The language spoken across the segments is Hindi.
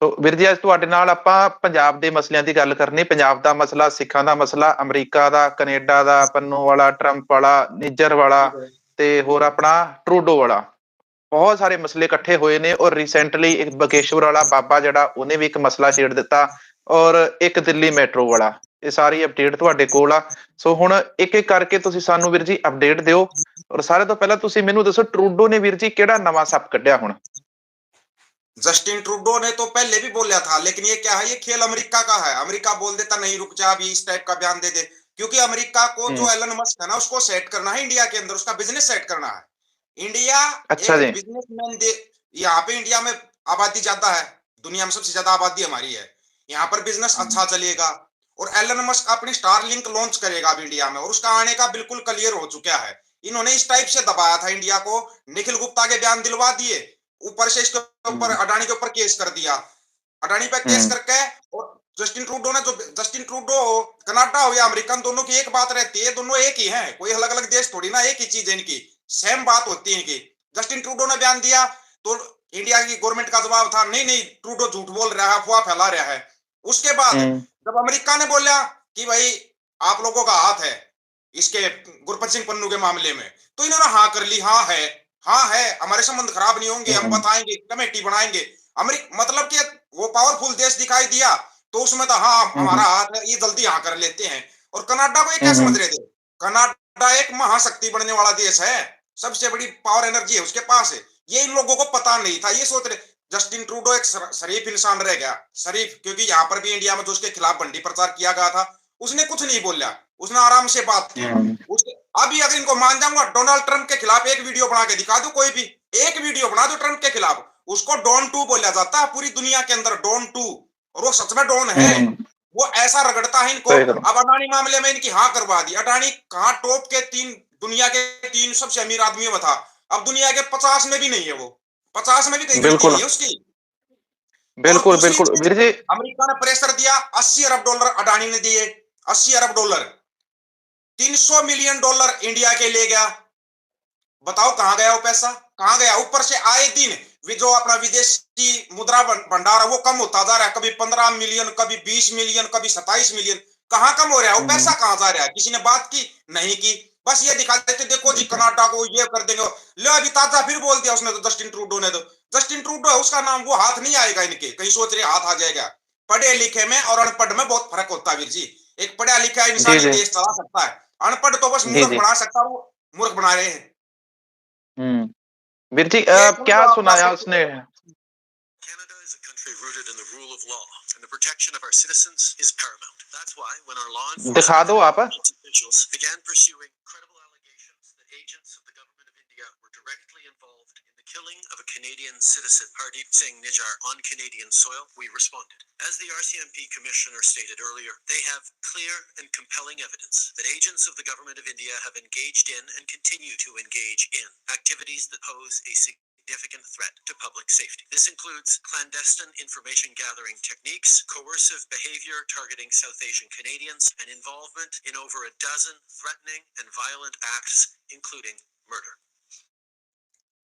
तो ਵੀਰ ਜੀ ਅੱਜ ਤੁਹਾਡੇ ਨਾਲ ਆਪਾਂ ਪੰਜਾਬ ਦੇ ਮਸਲਿਆਂ ਦੀ ਗੱਲ ਕਰਨੀ। ਪੰਜਾਬ ਦਾ ਮਸਲਾ, ਸਿੱਖਾਂ ਦਾ ਮਸਲਾ, ਅਮਰੀਕਾ ਦਾ, ਕੈਨੇਡਾ ਦਾ, ਪੰਨੂ ਵਾਲਾ, ਟਰੰਪ ਵਾਲਾ, ਨਿੱਜਰ ਵਾਲਾ ਤੇ ਹੋਰ ਆਪਣਾ ਟਰੂਡੋ ਵਾਲਾ। ਬਹੁਤ ਸਾਰੇ ਮਸਲੇ ਇਕੱਠੇ ਹੋਏ ਨੇ ਔਰ ਰੀਸੈਂਟਲੀ ਇੱਕ ਬਕੇਸ਼ਵਰ ਵਾਲਾ ਬਾਬਾ ਜਿਹੜਾ ਉਹਨੇ ਵੀ ਇੱਕ ਮਸਲਾ ਛੇੜ ਦਿੱਤਾ ਔਰ ਇੱਕ ਦਿੱਲੀ ਮੈਟਰੋ ਵਾਲਾ। ਇਹ ਸਾਰੀ ਅਪਡੇਟ ਤੁਹਾਡੇ ਕੋਲ ਆ। ਸੋ ਹੁਣ ਇੱਕ ਇੱਕ ਕਰਕੇ ਤੁਸੀਂ ਸਾਨੂੰ ਵੀਰ ਜੀ ਅਪਡੇਟ ਦਿਓ। ਔਰ ਸਾਰੇ ਤੋਂ ਪਹਿਲਾਂ ਤੁਸੀਂ ਮੈਨੂੰ ਦੱਸੋ ਟਰੂਡੋ ਨੇ ਵੀਰ ਜੀ ਕਿਹੜਾ ਨਵਾਂ ਸੱਪ ਕੱਢਿਆ ਹੁਣ? जस्टिन ट्रूडो ने तो पहले भी बोला था, लेकिन ये क्या है, ये खेल अमेरिका का है। अमेरिका बोल देता नहीं रुक जा, अभी इस टाइप का बयान दे दे, क्योंकि अमेरिका को जो एलन मस्क है ना, उसको सेट करना है इंडिया के अंदर, उसका बिजनेस सेट करना है। इंडिया अच्छा एक जी। बिजनेसमैन दे, यहाँ पे इंडिया में आबादी ज्यादा है, दुनिया में सबसे ज्यादा आबादी हमारी है, यहाँ पर बिजनेस अच्छा चलेगा। और एलन मस्क अपनी स्टार लिंक लॉन्च करेगा अब इंडिया में, और उसका आने का बिल्कुल क्लियर हो चुका है। इन्होंने इस टाइप से दबाया था इंडिया को, निखिल गुप्ता के बयान दिलवा दिए, ऊपर से इसके ऊपर अडानी के ऊपर केस कर दिया, अडानी पे केस करके। और जस्टिन ट्रूडो ने, जो जस्टिन ट्रूडो कनाडा हो या अमेरिकन, दोनों की एक बात रहती है, दोनों एक ही हैं, कोई अलग अलग देश थोड़ी ना, एक ही चीज है इनकी, सेम बात होती है इनकी। जस्टिन ट्रूडो ने बयान दिया तो इंडिया की गवर्नमेंट का जवाब था नहीं नहीं, ट्रूडो झूठ बोल रहा है, अफवाह फैला रहा है। उसके बाद जब अमेरिका ने बोला कि भाई आप लोगों का हाथ है इसके गुरपत सिंह पन्नू के मामले में, तो इन्होंने हाँ कर ली, हाँ है, हाँ है, हमारे संबंध खराब नहीं होंगे, हम बताएंगे, कमेटी बनाएंगे। अमेरिका मतलब कि वो पावरफुल देश दिखाई दिया तो उसमें तो हाँ हमारा हाथ है, ये जल्दी हाँ कर लेते हैं। और कनाडा को ये क्या समझ रहे थे? कनाडा एक महाशक्ति बनने वाला देश है, सबसे बड़ी पावर एनर्जी है उसके पास है, ये इन लोगों को पता नहीं था। ये सोच रहे जस्टिन ट्रूडो एक शरीफ इंसान रह गया, शरीफ, क्योंकि यहाँ पर भी इंडिया में जो उसके खिलाफ बंडी प्रचार किया गया था, उसने कुछ नहीं बोला, उसने आराम से बात की। अभी अगर इनको मान जाऊंगा, डोनाल्ड ट्रंप के खिलाफ एक वीडियो बना के दिखा दो, कोई भी एक वीडियो बना दो ट्रंप के खिलाफ, उसको डॉन टू बोला जाता है पूरी दुनिया के अंदर, डॉन टू, और वो सच में डॉन है, वो ऐसा रगड़ता है इनको। अब अडानी मामले में इनकी हाँ करवा दी। अडानी कहाँ टॉप के दुनिया के 3 सबसे अमीर आदमियों में था, अब दुनिया के 50 में भी नहीं है, वो 50 में भी कहीं गिनती नहीं है उसकी। बिल्कुल बिल्कुल वीर जी। अमेरिका ने प्रेशर दिया, $80 अरब अडानी ने दिए, $80 अरब, $300 मिलियन इंडिया के ले गया। बताओ कहां गया वो पैसा, कहां गया? ऊपर से आए दिन जो अपना विदेशी मुद्रा भंडार है वो कम होता जा रहा है, कभी 15 मिलियन, कभी 20 मिलियन, कभी 27 मिलियन। कहां कम हो रहा है वो पैसा, कहां जा रहा है? किसी ने बात की? नहीं की। बस ये दिखा देते देखो जी कनाडा को ये कर देंगे। ले अभी ताजा फिर बोल दिया उसने, तो जस्टिन ट्रूडो ने, तो जस्टिन ट्रूडो है उसका नाम, वो हाथ नहीं आएगा इनके, कहीं सोच रहे हाथ आ जाएगा। पढ़े लिखे में और अनपढ़ में बहुत फर्क होता है वीर जी। एक पढ़ा लिखा इंसान ही देश चला सकता है, अनपढ़ तो बस मूर्ख बना सकता, वो मूर्ख बना रहे हैं। वीर जी क्या सुनाया उसने? Canada is a country rooted in the rule of law, and the protection of our citizens is paramount. That's why when our law enforcement officials began pursuing credible allegations that agents of the government of India were directly involved in the killing of a Canadian citizen, Hardeep Singh Nijjar, on Canadian soil, we responded. As the RCMP commissioner stated earlier, they have clear and compelling evidence that agents of the government of India have engaged in and continue to engage in activities that pose a significant threat to public safety. This includes clandestine information gathering techniques, coercive behavior targeting South Asian Canadians, and involvement in over a dozen threatening and violent acts, including murder.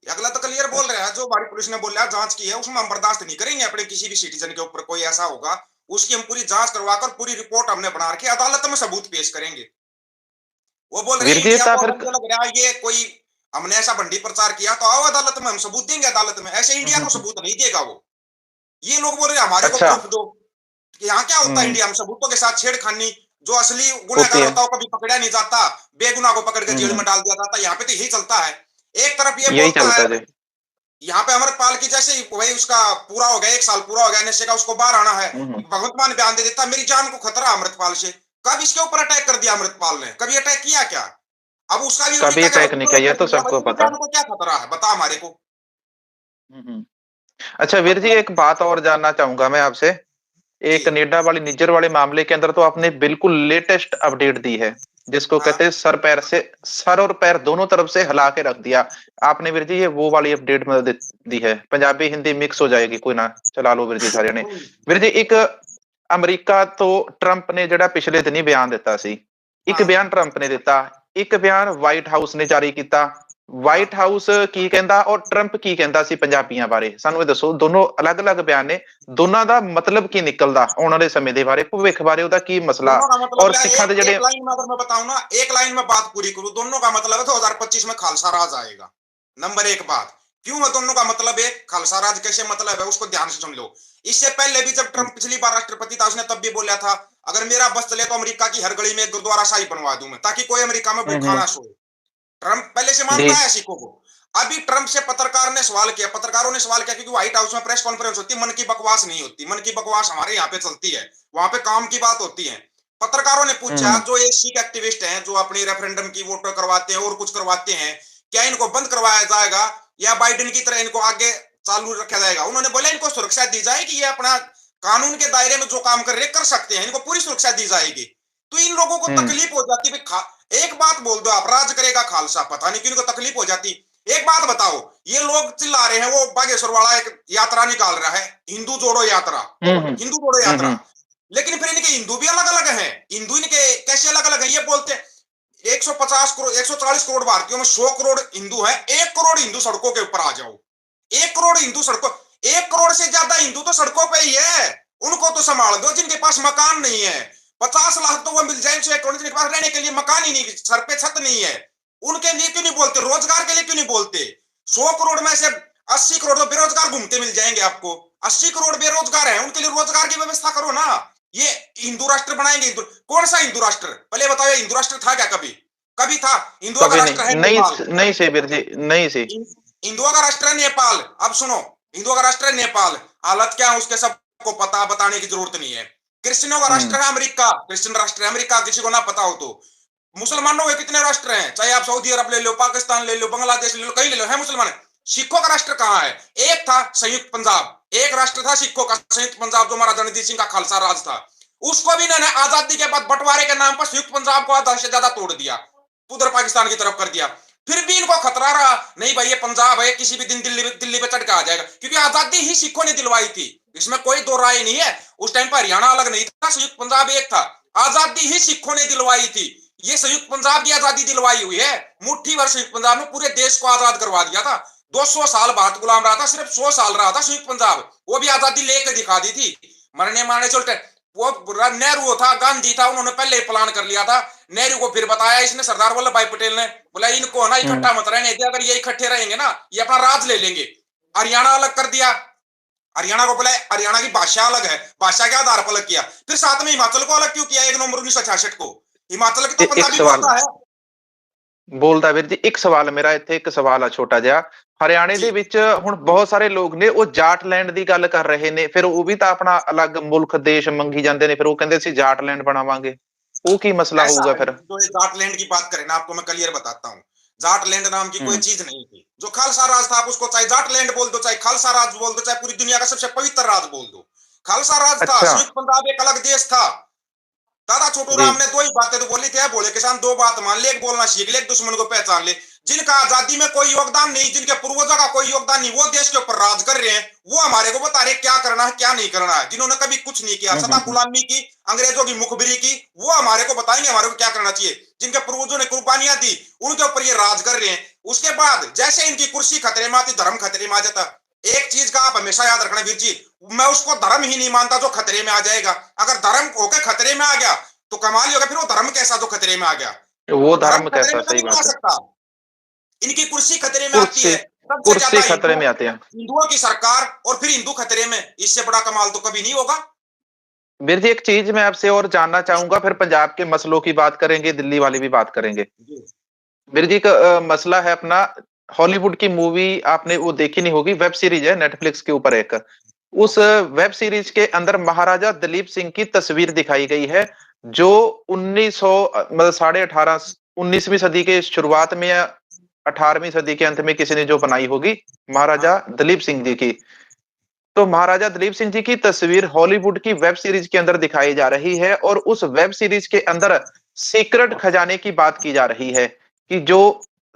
अगला तो क्लियर बोल रहा है, जो हमारी पुलिस ने बोला जांच की है उसमें हम बर्दाश्त नहीं करेंगे अपने किसी भी सिटीजन के ऊपर कोई ऐसा होगा, उसकी हम पूरी जांच करवाकर पूरी रिपोर्ट हमने बना रखी, अदालत में सबूत पेश करेंगे। वो बोल रहे हैं लग रहा है ये कोई हमने ऐसा बंडी प्रचार किया, तो आओ अदालत में, हम सबूत देंगे अदालत में। ऐसे इंडिया को सबूत नहीं देगा वो। ये लोग बोल रहे हैं हमारे को प्रूफ दो। यहाँ क्या होता है इंडिया में, सबूतों के साथ छेड़खानी, जो असली गुनहगार होता है कभी पकड़ा नहीं जाता, बेगुनाह को पकड़ के जेल में डाल दिया जाता। यहाँ पे तो यही चलता है। एक तरफ ये बोलता है यहाँ पे अमृतपाल की जैसे वही उसका पूरा हो गया, 1 साल पूरा हो गया नशे का, उसको बाहर आना है, भगवंत मान बयान दे देता मेरी जान को खतरा अमृतपाल से। कब इसके ऊपर अटैक कर दिया अमृतपाल ने? कभी अटैक किया क्या? अब उसका भी कभी अटैक नहीं किया, तो सबको पता। को क्या खतरा है बता हमारे को। अच्छा वीर जी, एक बात और जानना चाहूंगा मैं आपसे। एक कनाडा वाली निज्जर वाले मामले के अंदर तो आपने बिल्कुल लेटेस्ट अपडेट दी है, जिसको कहते हैं सर और पैर दोनों तरफ से हिला के रख दिया आपने वीर जी। ये वो वाली अपडेट में दी है, पंजाबी हिंदी मिक्स हो जाएगी, कोई ना चला लो वीर जी सारे ने। वीर जी एक अमरीका तो ट्रंप ने ਜਿਹੜਾ ਪਿਛਲੇ ਦਿਨੀ ਬਿਆਨ ਦਿੱਤਾ ਸੀ, ਇੱਕ ਬਿਆਨ ट्रंप ने ਦਿੱਤਾ, ਇੱਕ ਬਿਆन व्हाइट हाउस ने जारी किया, ਵਾਈਟ ਹਾਊਸ ਕੀ ਕਹਿੰਦਾ ਔਰ ਟਰੰਪ ਕੀ ਕਹਿੰਦਾ ਸੀ ਪੰਜਾਬੀਆਂ ਬਾਰੇ, ਸਾਨੂੰ ਇਹ ਦੱਸੋ। ਦੋਨੋਂ ਅਲੱਗ-ਅਲੱਗ ਬਿਆਨ ਨੇ, ਦੋਨਾਂ ਦਾ ਮਤਲਬ ਕੀ ਨਿਕਲਦਾ ਆਉਣ ਵਾਲੇ ਸਮੇਂ ਦੇ ਬਾਰੇ, ਭਵਿੱਖ ਬਾਰੇ ਉਹਦਾ ਕੀ ਮਸਲਾ दोनों का मतलब ਔਰ क्या है? ਸਿੱਖਾਂ ਦੇ ਜਿਹੜੇ एक लाइन में अगर मैं बताऊं ना, एक लाइन में बात पूरी करूं, दोनों का मतलब है 2025 में खालसा राज आएगा। नंबर एक बात, क्यों है दोनों का मतलब एक खालसा राज, कैसे मतलब है उसको ध्यान से सुन लो। इससे पहले भी जब ट्रंप पिछली बार राष्ट्रपति था, उसने तब भी बोला था अगर मेरा बस चले तो अमेरिका की हर गली में एक गुरुद्वारा शाही बनवा दूं मैं, ताकि कोई अमेरिका में भूखा ना सोए। ट्रंप पहले से जी मानता है सिखों को। अभी ट्रंप से पत्रकारों ने सवाल किया, क्योंकि व्हाइट हाउस में प्रेस कॉन्फ्रेंस होती है, मन की बकवास नहीं होती, मन की बकवास हमारे यहाँ पे चलती है, वहां पे काम की बात होती है। पत्रकारों ने पूछा, जो ये सिख एक्टिविस्ट हैं जो अपनी रेफरेंडम की वोट करवाते हैं और कुछ करवाते हैं, क्या इनको बंद करवाया जाएगा या बाइडेन की तरह इनको आगे चालू रखा जाएगा? उन्होंने बोला इनको सुरक्षा दी जाएगी, ये अपना कानून के दायरे में जो काम कर रहे कर सकते हैं, इनको पूरी सुरक्षा दी जाएगी। तो इन लोगों को तकलीफ हो जाती है। एक बात बोल दो आप, राज करेगा खालसा, पता नहीं क्यों इनको तकलीफ हो जाती। एक बात बताओ, ये लोग चिल्ला रहे हैं, वो बागेश्वर वाला एक यात्रा निकाल रहा है, हिंदू जोड़ो यात्रा, हिंदू जोड़ो यात्रा, लेकिन फिर इनके हिंदू भी अलग अलग हैं। हिंदू इनके कैसे अलग अलग हैं? ये बोलते हैं 150 करोड़ 140 करोड़ भारतीयों में 100 करोड़ हिंदू है, 1 करोड़ हिंदू सड़कों के ऊपर आ जाओ। 1 करोड़ हिंदू सड़कों, 1 करोड़ से ज्यादा हिंदू तो सड़कों पे ही है, उनको तो संभाल दो। जिनके पास मकान नहीं है, 50 लाख तो वो मिल जाए, 1 करोड़ जिनके पास रहने के लिए मकान ही नहीं, सर पे छत नहीं है, उनके लिए क्यों नहीं बोलते? रोजगार के लिए क्यों नहीं बोलते? 100 करोड़ में से 80 करोड़ तो बेरोजगार घूमते मिल जाएंगे आपको। 80 करोड़ बेरोजगार है, उनके लिए रोजगार की व्यवस्था करो ना। ये हिंदू राष्ट्र बनाएंगे, कौन सा हिंदू राष्ट्र? पहले बताओ, हिंदू राष्ट्र था क्या? कभी कभी था? हिंदुओं का राष्ट्र है नेपाल। नहीं शिविर जी, नहीं सी। हिंदुओं का राष्ट्र है नेपाल। अब सुनो, हिंदुओं का राष्ट्र है नेपाल, हालत क्या है उसके सबको पता, बताने की जरूरत नहीं है। क्रिश्चियनों का राष्ट्र है अमेरिका, क्रिश्चियन राष्ट्र है अमेरिका, किसी को ना पता हो तो। मुसलमानों के कितने राष्ट्र हैं? चाहे आप सऊदी अरब ले लो, पाकिस्तान ले लो, बांग्लादेश ले लो, कहीं ले लो, है मुसलमान। सिखों का राष्ट्र कहां है? एक था संयुक्त पंजाब, एक राष्ट्र था सिखों का, संयुक्त पंजाब, जो महाराजा रणजीत सिंह का खालसा राज था। उसको भी इन्होंने आजादी के बाद बंटवारे के नाम पर संयुक्त पंजाब को आधा से ज्यादा तोड़ दिया, उधर पाकिस्तान की तरफ कर दिया। फिर भी इनको खतरा रहा, नहीं भाई ये पंजाब है, किसी भी दिन दिल्ली पे चढ़ के आ जाएगा, क्योंकि आजादी ही सिखों ने दिलवाई थी, इसमें कोई दो राय नहीं है। उस टाइम पर हरियाणा अलग नहीं था, संयुक्त पंजाब एक था, आजादी ही सिखों ने दिलवाई थी। ये संयुक्त पंजाब की आजादी दिलवाई हुई है, मुट्ठी भर संयुक्त पंजाब में पूरे देश को आजाद करवा दिया था। 200 साल भारत गुलाम रहा था, सिर्फ 100 साल रहा था संयुक्त पंजाब, वो भी आजादी लेकर दिखा दी थी। मरने मारने चलते, वो नेहरू था, गांधी था, उन्होंने पहले प्लान कर लिया था। नेहरू को फिर बताया इसने, सरदार वल्लभ भाई पटेल ने, बोला इनको ना इकट्ठा मत रहने दे, अगर ये इकट्ठे रहेंगे ना ये अपना राज ले लेंगे। हरियाणा अलग कर दिया, हरियाणा को बोला हरियाणा की भाषा अलग है, भाषा के आधार पर अलग किया। फिर साथ में हिमाचल को अलग क्यों किया 1 नवंबर 1966 को? हिमाचल की तो पंजाबी बोलता है, ਬੋਲਦਾ ਵੀਰ ਜੀ। ਇੱਕ ਸਵਾਲ ਮੇਰਾ ਇੱਥੇ, ਇੱਕ ਸਵਾਲ ਆ ਛੋਟਾ ਜਿਹਾ। ਹਰਿਆਣੇ ਦੇ ਵਿੱਚ ਹੁਣ ਬਹੁਤ ਸਾਰੇ ਲੋਕ ਨੇ ਉਹ ਜਾਟਲੈਂਡ ਦੀ ਗੱਲ ਕਰ ਰਹੇ ਨੇ, ਫਿਰ ਉਹ ਵੀ ਤਾਂ ਆਪਣਾ ਅਲੱਗ ਮੁਲਕ ਦੇਸ਼ ਮੰਗੀ ਜਾਂਦੇ ਨੇ, ਫਿਰ ਉਹ ਕਹਿੰਦੇ ਅਸੀਂ ਜਾਟਲੈਂਡ ਬਣਾਵਾਂਗੇ, ਉਹ ਕੀ ਮਸਲਾ ਹੋਊਗਾ फिर? तो जाटलैंड की बात करें ना, आपको मैं क्लियर बताता हूँ। जाटलैंड नाम की कोई चीज नहीं थी। जो खालसा राज था, आप उसको चाहे जाटलैंड बोल दो, चाहे खालसा राज बोल दो, चाहे पूरी दुनिया का सबसे पवित्र राज बोल दो, खालसा राज था। संयुक्त पंजाब एक अलग देश था। दादा छोटू राम ने 2 ही बातें तो बोली थी, बोले किसान 2 बात मान ले, एक बोलना सीख ले, एक दुश्मन को पहचान ले। जिनका आजादी में कोई योगदान नहीं, जिनके पूर्वजों का कोई योगदान नहीं, वो देश के ऊपर राज कर रहे हैं, वो हमारे को बता रहे क्या करना है क्या नहीं करना है। जिन्होंने कभी कुछ नहीं किया, सदा गुलामी की, अंग्रेजों की मुखबिरी की, वो हमारे को बताएंगे हमारे को क्या करना चाहिए। जिनके पूर्वजों ने कुर्बानियां दी, उनके ऊपर ये राज कर रहे हैं। उसके बाद जैसे इनकी कुर्सी खतरे में आती, धर्म खतरे में आ जाता। एक चीज का आप हमेशा याद रखना वीर जी, मैं उसको धर्म ही नहीं मानता जो खतरे में आ जाएगा। अगर धर्म होकर खतरे में आ गया तो कमाल ही होगा, फिर वो धर्म कैसा जो खतरे में आ गया? वो धर्म कैसा? सही बात है। इनकी कुर्सी खतरे में आती है, कुर्सी खतरे में आते हैं, हिंदुओं की सरकार, और फिर हिंदू खतरे में। इससे बड़ा कमाल तो कभी नहीं होगा। वीर जी एक चीज मैं आपसे और जानना चाहूंगा, फिर पंजाब के मसलों की बात करेंगे, दिल्ली वाली भी बात करेंगे। वीर जी का मसला है अपना, हॉलीवुड की मूवी आपने वो देखी नहीं होगी, वेब सीरीज है नेटफ्लिक्स के ऊपर एक, उस वेब सीरीज के अंदर महाराजा दलीप सिंह की तस्वीर दिखाई गई है, जो 1900 मतलब 1850 19वीं सदी के शुरुआत में या 18वीं सदी के अंत में किसी ने जो बनाई होगी, महाराजा दलीप सिंह जी की। तो महाराजा दलीप सिंह जी की तस्वीर हॉलीवुड की वेब सीरीज के अंदर दिखाई जा रही है, और उस वेब सीरीज के अंदर सीक्रेट खजाने की बात की जा रही है कि जो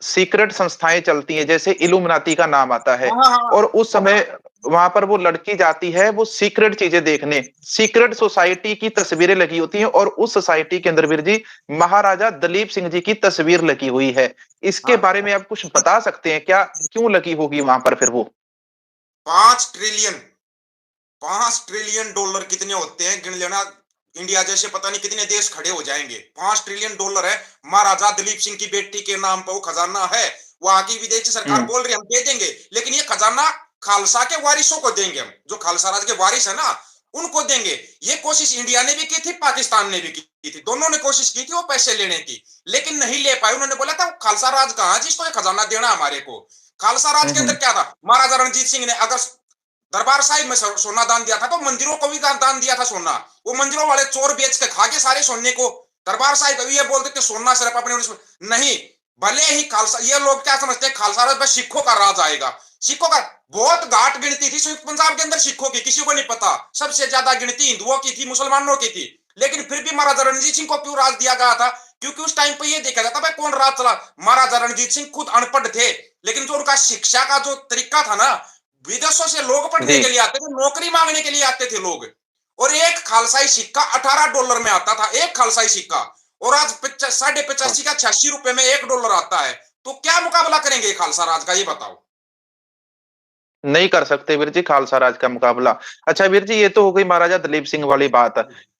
सीक्रेट संस्थाएं चलती हैं, जैसे इल्यूमिनाटी का नाम आता है। हाँ, हाँ, हाँ। और उस समय वहां पर वो लड़की जाती है वो सीक्रेट चीजें देखने, सीक्रेट सोसाइटी की तस्वीरें लगी होती हैं, और उस सोसाइटी के अंदर वीर जी महाराजा दलीप सिंह जी की तस्वीर लगी हुई है। इसके हाँ, बारे में आप कुछ बता सकते हैं क्या, क्यों लगी होगी वहां पर फिर वो? 5 ट्रिलियन $5 ट्रिलियन कितने होते हैं गिन लेना। इंडिया जैसे पता नहीं कितने देश खड़े हो जाएंगे। $5 ट्रिलियन है महाराजा दलीप सिंह की बेटी के नाम पर वो खजाना है। वहां की विदेशी सरकार बोल रही है हम दे देंगे, लेकिन ये खजाना खालसा के वारिसों को देंगे हम, जो खालसा राज के वारिस है ना उनको देंगे। ये कोशिश इंडिया ने भी की थी, पाकिस्तान ने भी की थी, दोनों ने कोशिश की थी वो पैसे लेने की, लेकिन नहीं ले पाए। उन्होंने बोला था खालसा राज कहां जिसको ये खजाना देना हमारे को। खालसा राज के अंदर क्या था, महाराजा रणजीत सिंह ने अगर दरबार साहिब में सोना दान दिया था तो मंदिरों को भी दान दिया था सोना। वो मंदिरों वाले चोर बेच के खा गए सारे सोने को। दरबार साहिब ये बोल देते सोना सिर्फ अपने नहीं, भले ही खालसा, ये लोग क्या समझते हैं खालसा राज बस सिखों का राज आएगा। सिखों का बहुत घाट गिनती थी संयुक्त पंजाब के अंदर सिखों की, किसी को नहीं पता। सबसे ज्यादा गिनती हिंदुओं की थी, मुसलमानों की थी, लेकिन फिर भी महाराजा रणजीत सिंह को क्यों राज दिया गया था? क्योंकि उस टाइम पे ये देखा जाता भाई कौन राज चला। महाराजा रणजीत सिंह खुद अनपढ़ थे, लेकिन जो उनका शिक्षा का जो तरीका था ना, विदेशों से लोग पढ़ने जी। के लिए आते थे, नौकरी मांगने के लिए आते थे लोग। और एक खालसाई सिक्का $18 में आता था, एक खालसाई सिक्का। और आज 85 का 86 रुपए में $1 आता है। तो क्या मुकाबला करेंगे खालसा राज का, ये बताओ। नहीं कर सकते वीर जी खालसा राज का मुकाबला। अच्छा वीर जी, ये तो हो गई महाराजा दलीप सिंह वाली बात।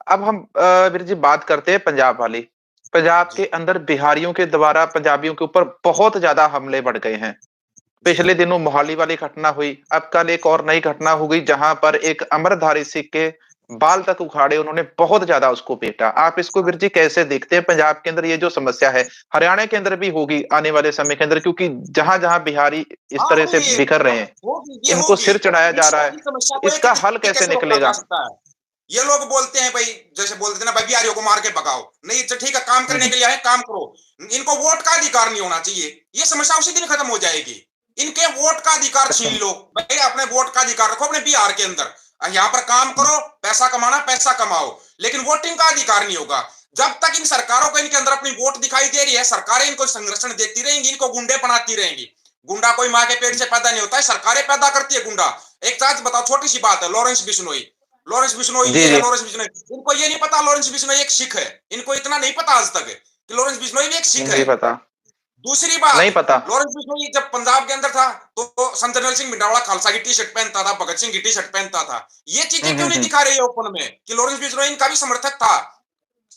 अब हम वीर जी बात करते हैं पंजाब वाली। पंजाब के जी अंदर बिहारियों के द्वारा पंजाबियों के ऊपर बहुत ज्यादा हमले बढ़ गए हैं। जी पिछले दिनों मोहाली वाली घटना हुई, अब कल एक और नई घटना हो गई जहां पर एक अमरधारी सिख के बाल तक उखाड़े, उन्होंने बहुत ज्यादा उसको पीटा। आप इसको वीर जी कैसे देखते हैं? पंजाब के अंदर ये जो समस्या है, हरियाणा के अंदर भी होगी आने वाले समय के अंदर, क्योंकि जहां जहां बिहारी इस हाँ, तरह से नहीं ये बिखर रहे हैं, होगी, ये इनको होगी। सिर चढ़ाया जा इस रहा है, सारी समस्या तो को एक इसका हल तरीके कैसे से रोका जा निकलेगा? सकता है। ये लोग बोलते हैं भाई, जैसे बोलते थे ना भाई बिहारियों को मार के भगाओ, नहीं तो ठीक है काम करने हम्म। के लिए आए काम करो, इनको वोट का अधिकार नहीं होना चाहिए। ये समस्या उसी दिन खत्म हो जाएगी। इनके वोट का अधिकार छीन लो भाई, अपने वोट का अधिकार रखो अपने बिहार के अंदर। यहाँ पर काम करो, पैसा कमाना पैसा कमाओ, लेकिन वोटिंग का अधिकार नहीं होगा। जब तक इन सरकारों को इनके अंदर अपनी वोट दिखाई दे रही है, सरकारें इनको संरक्षण देती रहेंगी, इनको गुंडे बनाती रहेंगी। गुंडा कोई माँ के पेट से पैदा नहीं होता है, सरकारें पैदा करती है गुंडा। एक चार्ज बताओ, छोटी सी बात है, लॉरेंस बिश्नोई। लॉरेंस बिश्नोई जी ये है, जी। लॉरेंस बिश्नोई, इनको ये नहीं पता लॉरेंस बिश्नोई एक सिख है। इनको इतना नहीं पता आज तक कि लॉरेंस बिश्नोई भी एक सिख है। नहीं पता। दूसरी नहीं बात, पता। लॉरेंस बिश्नोई जब पंजाब के अंदर था तो संत जनरल सिंह भिंडावड़ा खालसा की टी शर्ट पहनता था, भगत सिंह की टी शर्ट पहनता था। ये चीजें क्यों नहीं हम्म। दिखा रही है ओपन में कि लॉरेंस बिश्नोई इनका भी समर्थक था?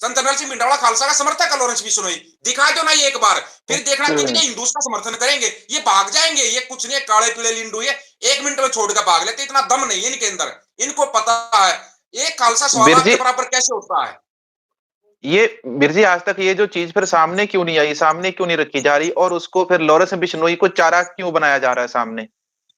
संत जनरल सिंह भिंडावड़ा खालसा का समर्थक है लॉरेंस बिश्नोई, दिखा दो ना ये एक बार, फिर देखना कितने हिंदू का समर्थन करेंगे। ये भाग जाएंगे, ये कुछ नहीं, काले पीले लिंडू ये 1 मिनट में छोड़ कर भाग लेते, इतना दम नहीं है इनके अंदर। इनको पता है एक खालसा वीर स्वाभाव जी, के बराबर कैसे होता है। ये वीर जी आज तक ये जो चीज फिर सामने क्यों नहीं आई, सामने क्यों नहीं रखी जा रही, और उसको फिर लॉरेंस बिश्नोई को चारा क्यों बनाया जा रहा है सामने?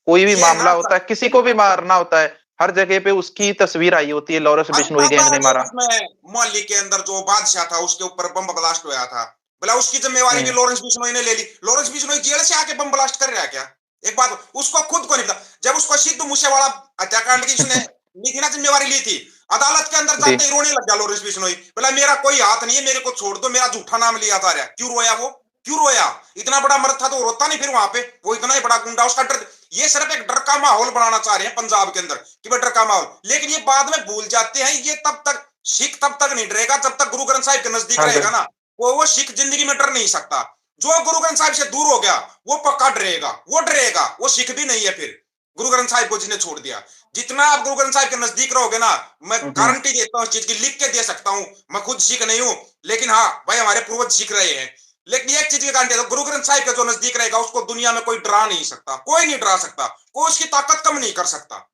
कोई भी ये मामला ना होता है, किसी को भी मारना होता है, हर जगह पे उसकी तस्वीर आई होती है, लॉरेंस बिश्नोई गैंग ने अरे मारा। उसमें मोहाली के अंदर जो बादशाह था उसके ऊपर बम ब्लास्ट हुआ था, बोला उसकी जिम्मेवारी भी हम्म। लॉरेंस बिश्नोई ने ले ली। लॉरेंस बिश्नोई जेल से आके बम ब्लास्ट कर रहा है क्या? एक बात उसको खुद को नहीं पता। जब उसको सिद्धू मूसेवाला हत्याकांड की उसने ली थी ना जिम्मेवारी ली थी, अदालत के अंदर जी। जाते ही रोने लग गया लॉरेंस बिश्नोई, बोला मेरा कोई हाथ नहीं है, मेरे को छोड़ दो, मेरा झूठा नाम लिया जा रहा है। क्यों रोया वो? क्यों रोया? इतना बड़ा मर्द था तो रोता नहीं फिर वहां पे? वो इतना ही बड़ा गुंडा, उसका डर, ये सिर्फ एक डर का माहौल बनाना चाह रहे हैं पंजाब के अंदर कि भाई डर का माहौल, लेकिन ये बाद में भूल जाते हैं। ये तब तक सिख तब तक नहीं डरेगा जब तक गुरु ग्रंथ साहिब के नजदीक हाँ जी। रहेगा ना, वो सिख जिंदगी में डर नहीं सकता। जो गुरु ग्रंथ साहिब से दूर हो गया वो पक्का डरेगा, वो डरेगा, वो सिख भी नहीं है फिर। गुरु ग्रंथ साहिब को जिसने छोड़ दिया, जितना आप गुरु ग्रंथ साहिब के नजदीक रहोगे ना, मैं हम्म। गारंटी देता हूँ, इस चीज की लिख के दे सकता हूँ, मैं खुद सिख नहीं हूं, लेकिन हाँ भाई हमारे पूर्वज सीख रहे हैं। लेकिन एक चीज की गारंटी, गुरु ग्रंथ साहिब के जो नजदीक रहेगा उसको दुनिया में कोई डरा नहीं सकता, कोई नहीं डरा सकता, कोई उसकी ताकत कम नहीं कर सकता।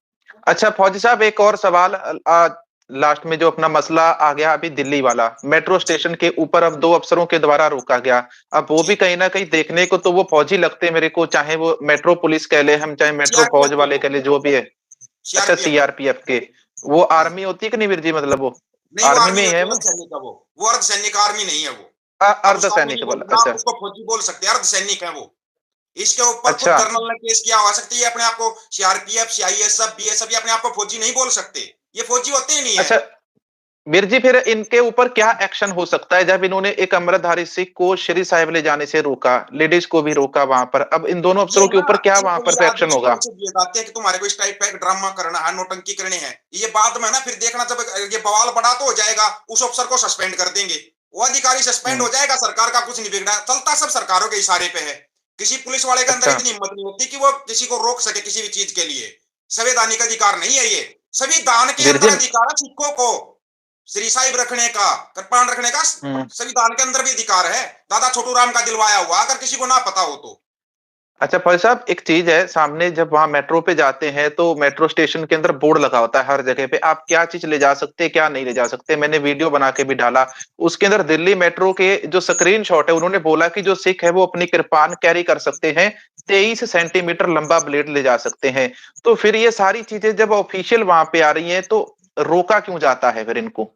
अच्छा फौजी साहब, एक और सवाल। लास्ट में जो अपना मसला आ गया अभी दिल्ली वाला, मेट्रो जी स्टेशन के ऊपर अब 2 अफसरों के द्वारा रोका गया। अब वो भी जी, कहीं ना कहीं देखने को तो वो फौजी लगते हैं मेरे को, चाहे वो मेट्रो पुलिस कह ले हम, चाहे मेट्रो फौज सीआरपीएफ के वाले वो, कह ले, जो भी है। अच्छा सीआरपीएफ के, सीआरपीएफ के। वो हाँ। आर्मी होती है कि नहीं वीर जी, मतलब वो नहीं वो आर्मी आर्मी में नहीं ही है होती, वो? अर्धसैनिक है वो अर्धसैनिक आर्मी नहीं है वो। आप उसको आर्मी अर्धसैनिक नहीं बल, बोल, आप अच्छा। उसको फौजी बोल सकते हैं, अर्धसैनिक है वो। इसके ऊपर खुद अच्छा। कर्नल ने केस किया हुआ सकती है, अपने आप को सीआरपीएफ सीआईएसएफ बीएसएफ, ये अपने आप को फौजी नहीं बोल सकते, ये फौजी होते ही नहीं है। अच्छा वीर जी फिर इनके ऊपर क्या एक्शन हो सकता है जब इन्होंने एक अमृतधारी सिख को श्री साहिब ले जाने से रोका, लेडीज को भी रोका वहां पर, अब इन दोनों ये अफसरों के ना ऊपर क्या वहां इनको पर ये एक्शन आदेश होगा? कौन से दिए जाते हैं कि तुम्हारे को इस टाइप का एक ड्रामा करना है, नौटंकी करनी है, ये बाद में ना फिर देखना जब ये बवाल बड़ा तो हो जाएगा, उस अफसर को सस्पेंड कर देंगे, वो अधिकारी सस्पेंड हो जाएगा, सरकार का कुछ नहीं बिगड़ा, चलता सब सरकारों के इशारे पे है। किसी पुलिस वाले के अंदर अच्छा इतनी हिम्मत नहीं होती कि वो किसी को रोक सके किसी भी चीज के लिए। संवैधानिक अधिकार नहीं है ये, संविधान के वीर अंदर जी। अधिकार है सिखों को श्री साहिब रखने का, कृपाण रखने का, संविधान के अंदर भी अधिकार है, दादा छोटू राम का दिलवाया हुआ, अगर किसी को ना पता हो तो। अच्छा फौजी साहब, एक चीज है, सामने जब वहां मेट्रो पे जाते हैं तो मेट्रो स्टेशन के अंदर बोर्ड लगा होता है हर जगह पे, आप क्या चीज ले जा सकते हैं क्या नहीं ले जा सकते। मैंने वीडियो बना के भी डाला, उसके अंदर दिल्ली मेट्रो के जो स्क्रीन शॉट है, उन्होंने बोला कि जो सिख है वो अपनी कृपान कैरी कर सकते हैं, 23 सेंटीमीटर लंबा ब्लेड ले जा सकते हैं। तो फिर ये सारी चीजें जब ऑफिशियल वहां पे आ रही है तो रोका क्यों जाता है फिर इनको?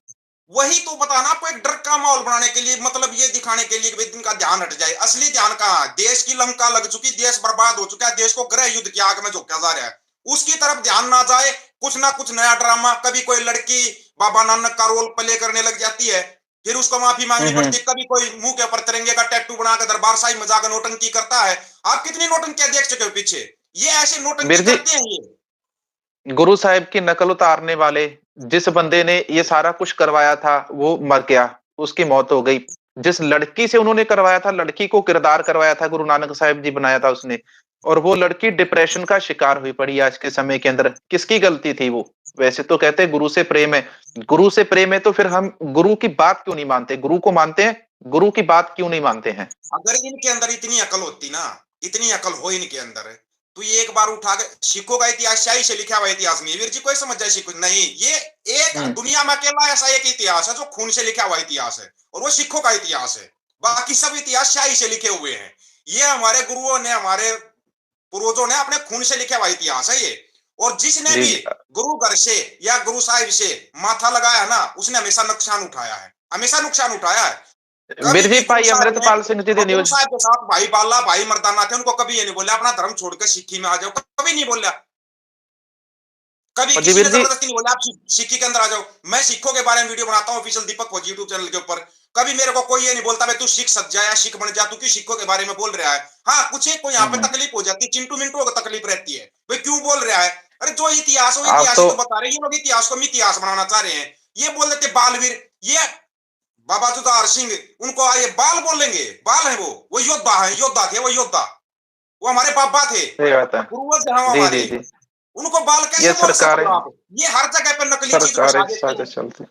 वही तो बताना आपको, एक डर का माहौल बनाने के लिए, मतलब ये दिखाने के लिए कि इनका ध्यान हट जाए। असली ध्यान कहाँ? देश की लंका लग चुकी, देश बर्बाद हो चुका है, देश को गृह युद्ध की आग में झोंका जा रहा है, उसकी तरफ ध्यान ना जाए। कुछ ना कुछ नया ड्रामा, कभी कोई लड़की बाबा नानक का रोल प्ले करने लग जाती है, फिर उसको माफी मांगनी पड़ती है, कभी कोई मुंह के ऊपर तिरंगे का टैटू बनाकर दरबार साहिब में जाकर नौटंकी करता है। आप कितनी नौटंकियां देख चुके हो पीछे, ये ऐसे नौटंकी वीर जी, करते हैं ये। गुरु साहिब की नकल उतारने वाले जिस बंदे ने ये सारा कुछ करवाया था वो मर गया, उसकी मौत हो गई। जिस लड़की से उन्होंने करवाया था, लड़की को किरदार करवाया था, गुरु नानक साहिब जी बनाया था उसने, और वो लड़की डिप्रेशन का शिकार हुई पड़ी आज के समय के अंदर। किसकी गलती थी वो? वैसे तो कहते हैं गुरु से प्रेम है, गुरु से प्रेम है तो फिर हम गुरु की बात क्यों नहीं मानते? गुरु को मानते हैं, गुरु की बात क्यों नहीं मानते हैं? अगर इनके अंदर इतनी अकल होती ना, इतनी अकल हो इनके अंदर, तो ये एक बार उठा के, सिखों का इतिहास शाही से लिखा हुआ इतिहास नहीं, वीर जी कोई समझ जाए सिख नहीं, ये एक हम्म। दुनिया में अकेला ऐसा एक इतिहास है जो खून से लिखा हुआ इतिहास है, और वो सिखों का इतिहास है। बाकी सब इतिहास शाही से लिखे हुए हैं। ये हमारे गुरुओं ने, हमारे पूर्वजों ने अपने खून से लिखा हुआ इतिहास है ये। और जिसने जी भी जी। गुरु घर से या गुरु साहिब से माथा लगाया ना, उसने हमेशा नुकसान उठाया है, हमेशा नुकसान उठाया है। कभी वीर जी, भी गुरु भाई साहब ने, अमृतपाल सिंह जी ने गुरु न्यूज। साहब के साथ भाई बाला भाई मर्दाना थे, उनको कभी ये नहीं बोला अपना धर्म छोड़कर सिक्खी में आ जाओ, कभी नहीं बोला, कभी जी किसी वीर ने जी। जबरदस्ती नहीं बोला आप सिक्खी के अंदर आ जाओ। मैं सिखों के बारे में वीडियो बनाता हूँ ऑफिशियल दीपक फौजी यूट्यूब चैनल के ऊपर, कभी मेरे को कोई ये नहीं बोलता भाई तू सिख सज जा या सिख बन जा, तू क्यों सिखों के बारे में बोल रहा है। हाँ, कुछ एक को यहाँ पे तकलीफ हो जाती है, चिंटू मिंटू को तकलीफ रहती है, भाई क्यों बोल रहा है। अरे जो इतिहास, वो आप इतिहास तो ही तो बता रहे हैं, ये लोग इतिहास को इतिहास बनाना चाह रहे हैं। ये बोल देते बालवीर, ये बाबा जुदार सिंह, उनको ये बाल बोलेंगे, बाल है वो योद्धा है, योद्धा थे वो, योद्धा, वो हमारे बाबा थे, सही बात है। पूर्वज हैं जी हमारे, जी जी। उनको बाल ये कैसे बोल सकते सरकारें, हो आप? ये हर जगह पर नकली चीज सरकारें बसा देते हैं। साजिश चलती,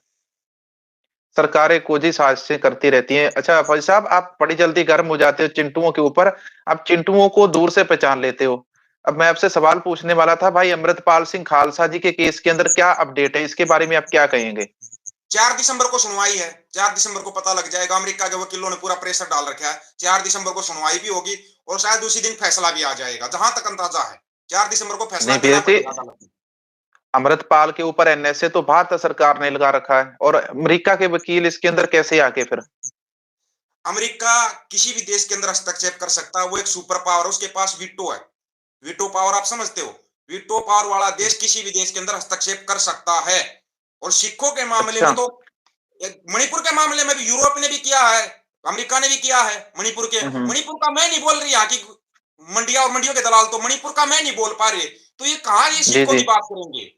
सरकारें खोजी साजिशें करती रहती हैं। अच्छा फौजी साहब, आप बड़ी जल्दी गर्म हो जाते हो चिंटुओं के ऊपर, आप चिंटुओं को दूर से पहचान लेते हो। अब मैं आपसे सवाल पूछने वाला था भाई, अमृतपाल सिंह खालसा जी के केस के अंदर क्या अपडेट है, इसके बारे में आप क्या कहेंगे? 4 दिसंबर को सुनवाई है, 4 दिसंबर को पता लग जाएगा, अमेरिका के वकीलों ने पूरा प्रेशर डाल रखा है, 4 दिसंबर को सुनवाई भी होगी, और शायद उसी दिन फैसला भी आ जाएगा, जहां तक अंदाजा है 4 दिसंबर को फैसला नहीं देना वीर जी, पड़ेगा अदालत में। अमृतपाल के ऊपर एनएसए तो भारत सरकार ने लगा रखा है, और अमेरिका के वकील इसके अंदर कैसे आके फिर? अमेरिका किसी भी देश के अंदर हस्तक्षेप कर सकता है, वो एक सुपर पावर है, उसके पास वीटो है, वीटो पावर आप समझते हो, वीटो पावर वाला देश किसी भी देश के अंदर हस्तक्षेप कर सकता है। और सिखों के मामले अच्छा। में तो, मणिपुर के मामले में भी यूरोप ने भी किया है, अमेरिका ने भी किया है, मणिपुर के, हम्म। मणिपुर का मैं नहीं बोल रही, यहाँ की मंडिया और मंडियों के दलाल तो मणिपुर का मैं नहीं बोल पा रहे, तो ये कहां ये जी सिखों जी। की बात करेंगे?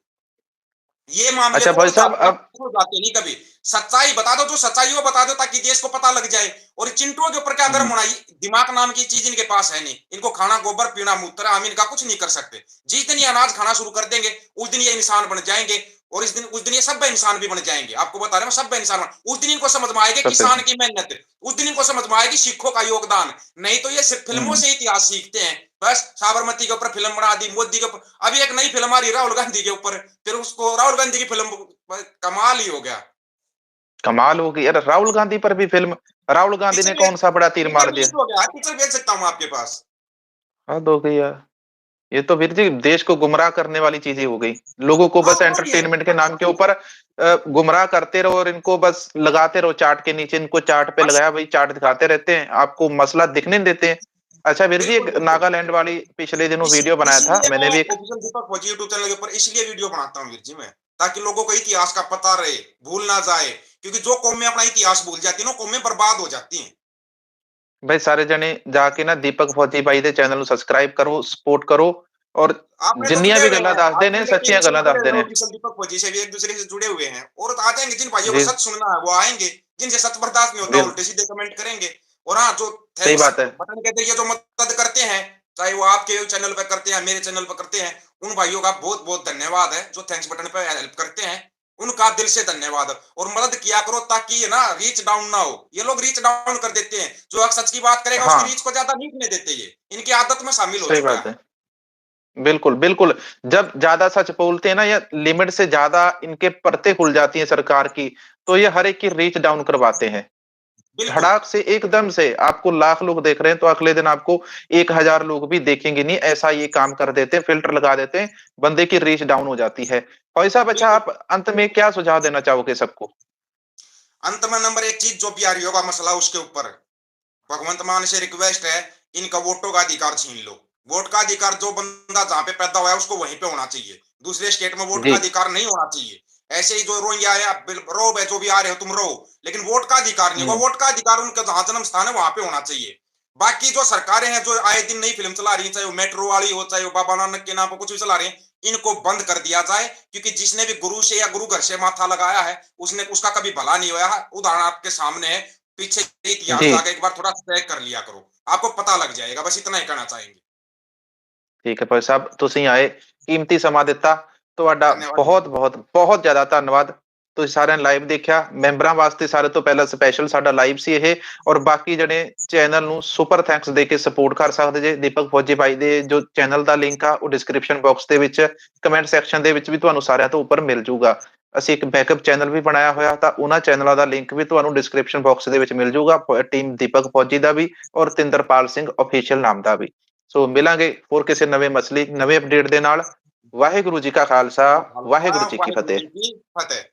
ये मामले अच्छा खोल भाई साहब, जाते हैं, अब खोल जाते नहीं कभी। सच्चाई बता दो, जो सच्चाई वो बता दो, ताकि देश को पता लग जाए। और चिंटुओं के ऊपर क्या गर्म होना, दिमाग नाम की चीज इनके पास है नहीं, इनको खाना गोबर पीना मूत्र, हम इनका कुछ नहीं कर सकते। जिस दिन ये अनाज खाना शुरू कर देंगे, उस दिन ये इंसान बन जाएंगे, और उस दिन ये सभ्य इंसान भी बन जाएंगे। आपको बता रहे हैं, सभ्य इंसान उस दिन इनको समझ में आएगी किसान की मेहनत, उस दिन इनको समझ में आएगी सिखों का योगदान। नहीं तो ये सिर्फ फिल्मों से इतिहास सीखते हैं, बस साबरमती के ऊपर फिल्म बना दी, मोदी के ऊपर, अभी एक नई फिल्म आ रही राहुल गांधी के ऊपर, फिर उसको राहुल गांधी की फिल्म, कमाल ही हो गया। कमाल हो गई यार, राहुल गांधी पर भी फिल्म? राहुल गांधी ने पिक्चर कौन सा बड़ा तीर मार पिक्चर दिया? लिस्ट हो गया, पिक्चर भेज सकता हूँ आपके पास। हद हो गई यार। ये तो वीर जी देश को गुमराह करने वाली चीजें हो गई। लोगों को हाँ बस और ये एंटरटेनमेंट के नाम के ऊपर गुमराह करते रहो, और इनको बस लगाते रहो चार्ट के नीचे, इनको चार्ट पे बस, लगाया भाई, चार्ट दिखाते रहते हैं, आपको मसला दिखने नहीं देते हैं। अच्छा वीर जी, बिल्कुल एक बिल्कुल, नागालैंड वाली पिछले दिनों वीडियो बनाया था इसीलिए मैं मैंने भी एक। ऑफिशियल दीपक फौजी यूट्यूब चैनल के ऊपर इसलिए वीडियो बनाता हूँ वीर जी मैं। ताकि लोगों को इतिहास का पता रहे, भूल ना जाए, क्योंकि जो कौमें अपना इतिहास भूल जाती है ना, कौमें बर्बाद हो जाती हैं। भाई सारे जने जाके ना दीपक फौजी भाई दे चैनल ਨੂੰ ਸਬਸਕ੍ਰਾਈਬ ਕਰੋ, ਸਪੋर्ट करो और आपने तो जिन्नियां जुड़े भी हुए गल्लां हैं, दसदे आप ने मेरे सच्चियां पेज से गल्लां जुड़े दसदे हुए ने। ऑफिशियल दीपक फौजी से भी एक दूसरे से जुड़े हुए हैं, और आ जाएंगे जिन भाइयों को जी, सच सुनना है वो आएंगे, जिनसे सच बर्दाश्त नहीं होता बिल उल्टे सीधे कमेंट करेंगे। और हाँ, जो सही थैंक्स बात है। बटन के जरिए जो मदद करते हैं, चाहे वो आपके चैनल पे करते हैं, मेरे चैनल पे करते हैं, उन भाइयों का बहुत बहुत धन्यवाद है। जो थैंक्स बटन पे हेल्प करते हैं, उनका दिल से धन्यवाद। और मदद किया करो ताकि ये ना रीच डाउन ना हो। ये लोग रीच डाउन कर देते हैं, जो अगर सच की बात करेगा उसकी हाँ, रीच को ज्यादा नहीं होने देते, ये इनकी आदत में शामिल हो सही चुका बात है। है। बिल्कुल, बिल्कुल। जब ज़्यादा सच बोलते हैं ना या लिमिट से ज़्यादा इनके परतें खुल जाती हैं सरकार की, तो ये हर एक की रीच डाउन करवाते हैं। बिल्कुल। धड़ाक से एकदम से आपको लाख लोग देख रहे हैं, तो अगले दिन आपको 1000 लोग भी देखेंगे नहीं, ऐसा ये काम कर देते हैं, फ़िल्टर लगा देते हैं, बंदे की रीच डाउन हो जाती है। भाई साहब अच्छा बिल्कुल। आप अंत में क्या सुझाव देना चाहोगे सबको? अंत में नंबर एक चीज जो बिहारियों का मसला उसके ऊपर भगवंत मान से रिक्वेस्ट है, इनका वोटों का अधिकार छीन लो। वोट का अधिकार जो बंदा जहां पे पैदा हुआ है उसको वहीं पे होना चाहिए, दूसरे स्टेट में वोट का जी, अधिकार नहीं होना चाहिए। ऐसे ही जो रोहिंग्या है, रहो है, जो भी आ रहे हो तुम रहो, लेकिन वोट का अधिकार नहीं होगा। हुँ, वोट का अधिकार उनका जहां जन्म स्थान है वहां पे होना चाहिए। बाकी जो सरकारें हैं जो आए दिन नई फिल्म चला रही है, चाहे वो मेट्रो वाली हो, चाहे वो बाबा नानक के नाम पर कुछ भी चला रही है, इनको बंद कर दिया जाए। क्योंकि जिसने भी गुरु से या गुरु घर से माथा लगाया है, उसने उसका कभी भला नहीं हुआ है। उदाहरण आपके सामने है, पीछे इतिहास जी, जाके एक बार थोड़ा चेक कर लिया करो, आपको पता लग जाएगा। बस इतना ही कहना चाहेंगे। ठीक है भाई साहब ਤੁਸੀਂ ਆਏ, ਕੀਮਤੀ ਸਮਾਂ ਦਿੱਤਾ, ਤੁਹਾਡਾ धन्यवाद मेरे ਬਹੁਤ, ਬਹੁਤ, ਬਹੁਤ ਜ਼ਿਆਦਾ ਧੰਨਵਾਦ। ਤੁਸੀਂ ਸਾਰਿਆਂ ਨੇ ਲਾਈਵ ਦੇਖਿਆ, ਮੈਂਬਰਾਂ ਵਾਸਤੇ ਸਾਰੇ ਤੋਂ ਪਹਿਲਾਂ ਸਪੈਸ਼ਲ ਸਾਡਾ ਲਾਈਵ ਸੀ ਇਹ ਔਰ ਬਾਕੀ ਜਿਹੜੇ ਚੈਨਲ ਨੂੰ ਸੁਪਰ ਥੈਂਕਸ ਦੇ ਕੇ ਸਪੋਰਟ ਕਰ ਸਕਦੇ ਜੇ ਦੀਪਕ ਫੌਜੀ ਭਾਈ ਦੇ ਜੋ ਚੈਨਲ ਦਾ ਲਿੰਕ ਆ ਉਹ ਡਿਸਕ੍ਰਿਪਸ਼ਨ ਬਾਕਸ ਦੇ ਵਿੱਚ ਕਮੈਂਟ ਸੈਕਸ਼ਨ ਦੇ ਵਿੱਚ ਵੀ ਤੁਹਾਨੂੰ ਸਾਰਿਆਂ ਤੋਂ ਉੱਪਰ ਮਿਲ ਜਾਊਗਾ। ਅਸੀਂ ਇੱਕ ਬੈਕਅਪ ਚੈਨਲ ਵੀ ਬਣਾਇਆ ਹੋਇਆ ਤਾਂ ਉਹਨਾਂ ਚੈਨਲਾਂ ਦਾ ਲਿੰਕ ਵੀ ਤੁਹਾਨੂੰ ਡਿਸਕ੍ਰਿਪਸ਼ਨ ਬਾਕਸ ਦੇ ਵਿੱਚ ਮਿਲ ਜਾਊਗਾ ਟੀਮ ਦੀਪਕ ਫੌਜੀ ਦਾ ਵੀ ਔਰ ਤਿੰਦਰਪਾਲ ਸਿੰਘ ਆਫੀਸ਼ੀਅਲ ਨਾਮ ਦਾ ਵੀ। ਸੋ ਮਿਲਾਂਗੇ ਹੋਰ ਕਿਸੇ ਨਵੇਂ ਮਸਲੇ ਨਵੇਂ ਅਪਡੇਟ ਦੇ ਨਾਲ। ਵਾਹਿਗੁਰੂ ਜੀ ਕਾ ਖਾਲਸਾ, ਵਾਹਿਗੁਰੂ ਜੀ ਕੀ वाहिगुरु ਫਤਿਹ। जी की फतेह।